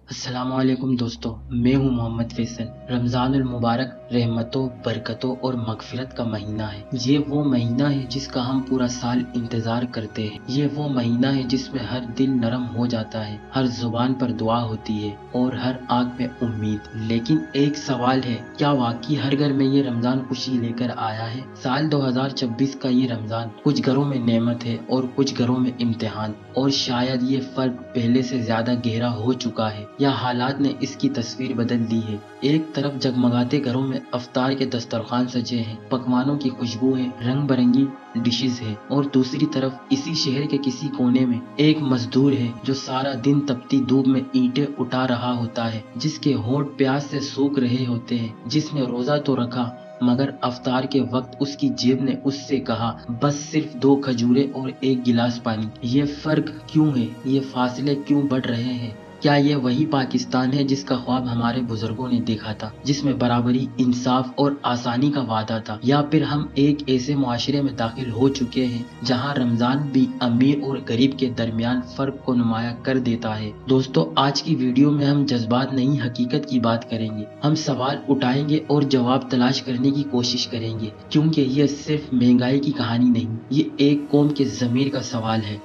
السلام علیکم دوستو، میں ہوں محمد فیصل۔ رمضان المبارک رحمتوں، برکتوں اور مغفرت کا مہینہ ہے۔ یہ وہ مہینہ ہے جس کا ہم پورا سال انتظار کرتے ہیں۔ یہ وہ مہینہ ہے جس میں ہر دل نرم ہو جاتا ہے، ہر زبان پر دعا ہوتی ہے اور ہر آنکھ میں امید۔ لیکن ایک سوال ہے، کیا واقعی ہر گھر میں یہ رمضان خوشی لے کر آیا ہے؟ سال 2026 کا یہ رمضان کچھ گھروں میں نعمت ہے اور کچھ گھروں میں امتحان، اور شاید یہ فرق پہلے سے زیادہ گہرا ہو چکا ہے یا حالات نے اس کی تصویر بدل دی ہے۔ ایک طرف جگمگاتے گھروں میں افطار کے دسترخوان سجے ہیں، پکوانوں کی خوشبو ہے، رنگ برنگی ڈشز ہے، اور دوسری طرف اسی شہر کے کسی کونے میں ایک مزدور ہے جو سارا دن تپتی دھوپ میں اینٹیں اٹھا رہا ہوتا ہے، جس کے ہونٹ پیاس سے سوکھ رہے ہوتے ہیں، جس نے روزہ تو رکھا مگر افطار کے وقت اس کی جیب نے اس سے کہا بس صرف 2 کھجوریں اور 1 گلاس پانی۔ یہ فرق کیوں ہے؟ یہ فاصلے کیوں بڑھ رہے ہیں؟ کیا یہ وہی پاکستان ہے جس کا خواب ہمارے بزرگوں نے دیکھا تھا، جس میں برابری، انصاف اور آسانی کا وعدہ تھا؟ یا پھر ہم ایک ایسے معاشرے میں داخل ہو چکے ہیں جہاں رمضان بھی امیر اور غریب کے درمیان فرق کو نمایاں کر دیتا ہے؟ دوستو، آج کی ویڈیو میں ہم جذبات نہیں، حقیقت کی بات کریں گے۔ ہم سوال اٹھائیں گے اور جواب تلاش کرنے کی کوشش کریں گے، کیونکہ یہ صرف مہنگائی کی کہانی نہیں، یہ ایک قوم کے ضمیر کا سوال ہے۔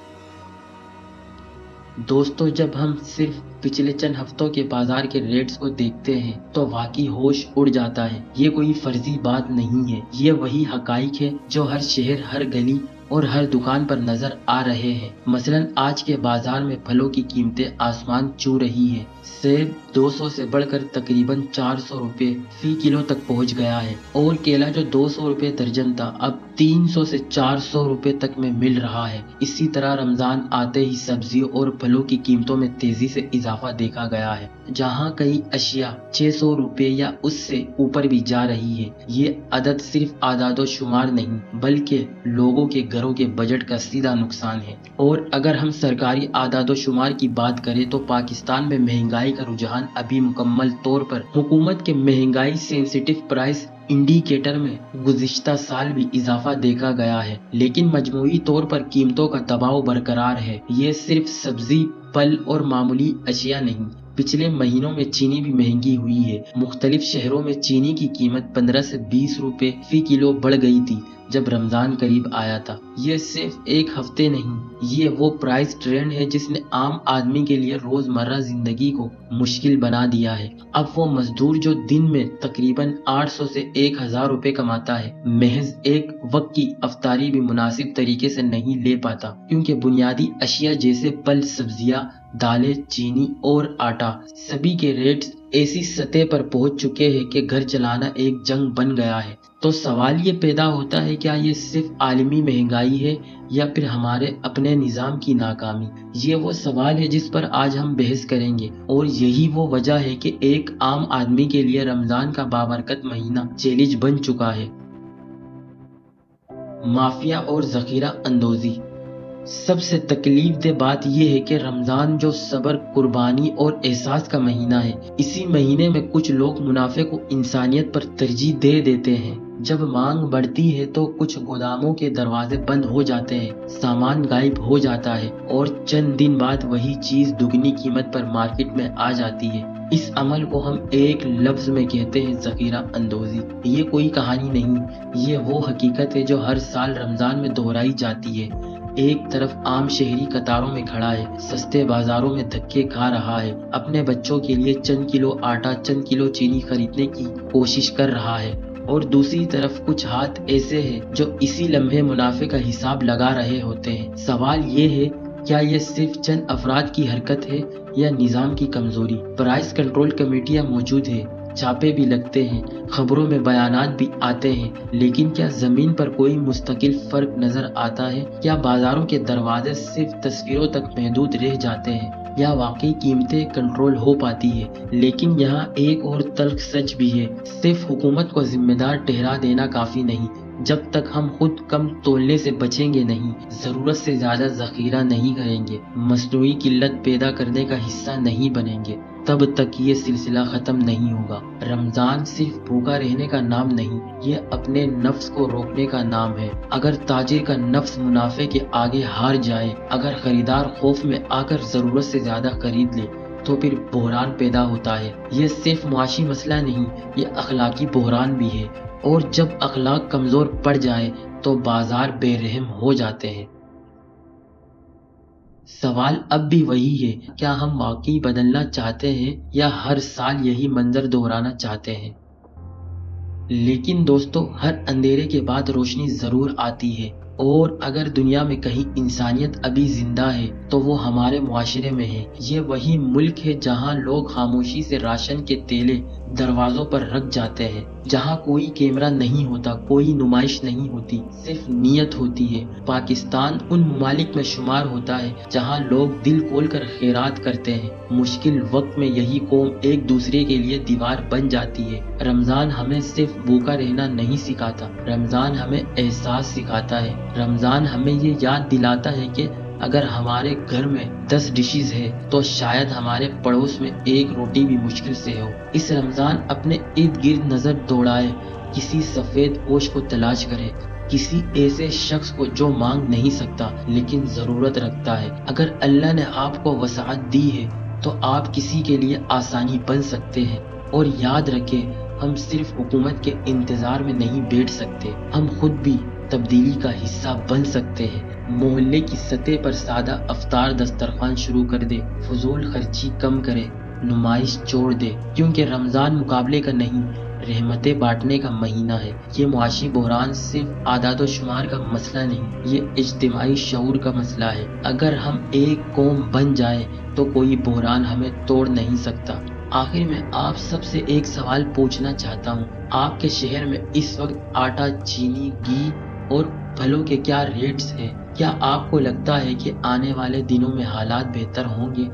دوستو، جب ہم صرف پچھلے چند ہفتوں کے بازار کے ریٹس کو دیکھتے ہیں تو واقعی ہوش اڑ جاتا ہے۔ یہ کوئی فرضی بات نہیں ہے، یہ وہی حقائق ہے جو ہر شہر، ہر گلی اور ہر دکان پر نظر آ رہے ہیں۔ مثلاً آج کے بازار میں پھلوں کی قیمتیں آسمان چھو رہی ہیں۔ سیب 200 سے بڑھ کر تقریباً 400 روپے فی کلو تک پہنچ گیا ہے، اور کیلا جو 200 روپے درجن تھا اب 300 سے 400 روپے تک میں مل رہا ہے۔ اسی طرح رمضان آتے ہی سبزیوں اور پھلوں کی قیمتوں میں تیزی سے اضافہ دیکھا گیا ہے، جہاں کئی اشیاء 600 روپے یا اس سے اوپر بھی جا رہی ہے۔ یہ عدد صرف اعداد و شمار نہیں بلکہ لوگوں کے گھروں کے بجٹ کا سیدھا نقصان ہے۔ اور اگر ہم سرکاری اعداد و شمار کی بات کریں تو پاکستان میں مہنگائی کا رجحان ابھی مکمل طور پر حکومت کے مہنگائی سینسٹیو پرائس انڈیکیٹر میں گزشتہ سال بھی اضافہ دیکھا گیا ہے، لیکن مجموعی طور پر قیمتوں کا دباؤ برقرار ہے۔ یہ صرف سبزی، پھل اور معمولی اشیاء نہیں، پچھلے مہینوں میں چینی بھی مہنگی ہوئی ہے۔ مختلف شہروں میں چینی کی قیمت 15 سے 20 روپے فی کلو بڑھ گئی تھی جب رمضان قریب آیا تھا۔ یہ صرف ایک ہفتے نہیں، یہ وہ پرائس ٹرینڈ ہے جس نے عام آدمی کے لیے روزمرہ زندگی کو مشکل بنا دیا ہے۔ اب وہ مزدور جو دن میں تقریباً 800 سے 1000 روپے کماتا ہے، محض ایک وقت کی افطاری بھی مناسب طریقے سے نہیں لے پاتا، کیونکہ بنیادی اشیاء جیسے پھل، سبزیاں، دالیں، چینی اور آٹا، سبھی کے ریٹس ایسی سطح پر پہنچ چکے ہیں کہ گھر چلانا ایک جنگ بن گیا ہے۔ تو سوال یہ پیدا ہوتا ہے، کیا یہ صرف عالمی مہنگائی ہے یا پھر ہمارے اپنے نظام کی ناکامی؟ یہ وہ سوال ہے جس پر آج ہم بحث کریں گے، اور یہی وہ وجہ ہے کہ ایک عام آدمی کے لیے رمضان کا بابرکت مہینہ چیلنج بن چکا ہے۔ مافیا اور ذخیرہ اندوزی۔ سب سے تکلیف دہ بات یہ ہے کہ رمضان جو صبر، قربانی اور احساس کا مہینہ ہے، اسی مہینے میں کچھ لوگ منافع کو انسانیت پر ترجیح دے دیتے ہیں۔ جب مانگ بڑھتی ہے تو کچھ گوداموں کے دروازے بند ہو جاتے ہیں، سامان غائب ہو جاتا ہے، اور چند دن بعد وہی چیز دگنی قیمت پر مارکیٹ میں آ جاتی ہے۔ اس عمل کو ہم ایک لفظ میں کہتے ہیں ذخیرہ اندوزی۔ یہ کوئی کہانی نہیں، یہ وہ حقیقت ہے جو ہر سال رمضان میں دہرائی جاتی ہے۔ ایک طرف عام شہری قطاروں میں کھڑا ہے، سستے بازاروں میں دھکے کھا رہا ہے، اپنے بچوں کے لیے چند کلو آٹا، چند کلو چینی خریدنے کی کوشش کر رہا ہے، اور دوسری طرف کچھ ہاتھ ایسے ہیں جو اسی لمحے منافع کا حساب لگا رہے ہوتے ہیں۔ سوال یہ ہے، کیا یہ صرف چند افراد کی حرکت ہے یا نظام کی کمزوری؟ پرائس کنٹرول کمیٹیاں موجود ہیں، چھاپے بھی لگتے ہیں، خبروں میں بیانات بھی آتے ہیں، لیکن کیا زمین پر کوئی مستقل فرق نظر آتا ہے؟ کیا بازاروں کے دروازے صرف تصویروں تک محدود رہ جاتے ہیں یا واقعی قیمتیں کنٹرول ہو پاتی ہے؟ لیکن یہاں ایک اور تلخ سچ بھی ہے، صرف حکومت کو ذمہ دار ٹھہرا دینا کافی نہیں۔ جب تک ہم خود کم تولنے سے بچیں گے نہیں، ضرورت سے زیادہ ذخیرہ نہیں کریں گے، مصنوعی قلت پیدا کرنے کا حصہ نہیں بنیں گے، تب تک یہ سلسلہ ختم نہیں ہوگا۔ رمضان صرف بھوکا رہنے کا نام نہیں، یہ اپنے نفس کو روکنے کا نام ہے۔ اگر تاجر کا نفس منافع کے آگے ہار جائے، اگر خریدار خوف میں آ کر ضرورت سے زیادہ خرید لے، تو پھر بحران پیدا ہوتا ہے۔ یہ صرف معاشی مسئلہ نہیں، یہ اخلاقی بحران بھی ہے، اور جب اخلاق کمزور پڑ جائے تو بازار بے رحم ہو جاتے ہیں۔ سوال اب بھی وہی ہے، کیا ہم واقعی بدلنا چاہتے ہیں یا ہر سال یہی منظر دہرانا چاہتے ہیں؟ لیکن دوستو، ہر اندھیرے کے بعد روشنی ضرور آتی ہے، اور اگر دنیا میں کہیں انسانیت ابھی زندہ ہے تو وہ ہمارے معاشرے میں ہے۔ یہ وہی ملک ہے جہاں لوگ خاموشی سے راشن کے تیلے دروازوں پر رکھ جاتے ہیں، جہاں کوئی کیمرہ نہیں ہوتا، کوئی نمائش نہیں ہوتی، صرف نیت ہوتی ہے۔ پاکستان ان ممالک میں شمار ہوتا ہے جہاں لوگ دل کھول کر خیرات کرتے ہیں۔ مشکل وقت میں یہی قوم ایک دوسرے کے لیے دیوار بن جاتی ہے۔ رمضان ہمیں صرف بھوکا رہنا نہیں سکھاتا، رمضان ہمیں احساس سکھاتا ہے۔ رمضان ہمیں یہ یاد دلاتا ہے کہ اگر ہمارے گھر میں 10 ڈشز ہے تو شاید ہمارے پڑوس میں ایک روٹی بھی مشکل سے ہو۔ اس رمضان اپنے ارد گرد نظر دوڑائے، کسی سفید پوش کو تلاش کرے، کسی ایسے شخص کو جو مانگ نہیں سکتا لیکن ضرورت رکھتا ہے۔ اگر اللہ نے آپ کو وسعت دی ہے تو آپ کسی کے لیے آسانی بن سکتے ہیں۔ اور یاد رکھیں، ہم صرف حکومت کے انتظار میں نہیں بیٹھ سکتے، ہم خود بھی تبدیلی کا حصہ بن سکتے ہیں۔ محلے کی سطح پر سادہ افطار دسترخوان شروع کر دے، فضول خرچی کم کرے، نمائش چھوڑ دے، کیونکہ رمضان مقابلے کا نہیں، رحمتیں بانٹنے کا مہینہ ہے۔ یہ معاشی بحران صرف اعداد و شمار کا مسئلہ نہیں، یہ اجتماعی شعور کا مسئلہ ہے۔ اگر ہم ایک قوم بن جائیں تو کوئی بحران ہمیں توڑ نہیں سکتا۔ آخر میں آپ سب سے ایک سوال پوچھنا چاہتا ہوں، آپ کے شہر میں اس وقت آٹا، چینی، گھی اور پھلوں کے کیا ریٹس ہیں؟ کیا آپ کو لگتا ہے کہ آنے والے دنوں میں حالات بہتر ہوں گے؟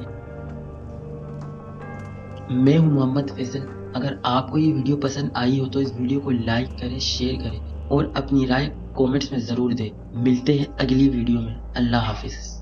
میں ہوں محمد فیصل۔ اگر آپ کو یہ ویڈیو پسند آئی ہو تو اس ویڈیو کو لائک کریں، شیئر کریں اور اپنی رائے کومنٹس میں ضرور دیں۔ ملتے ہیں اگلی ویڈیو میں۔ اللہ حافظ۔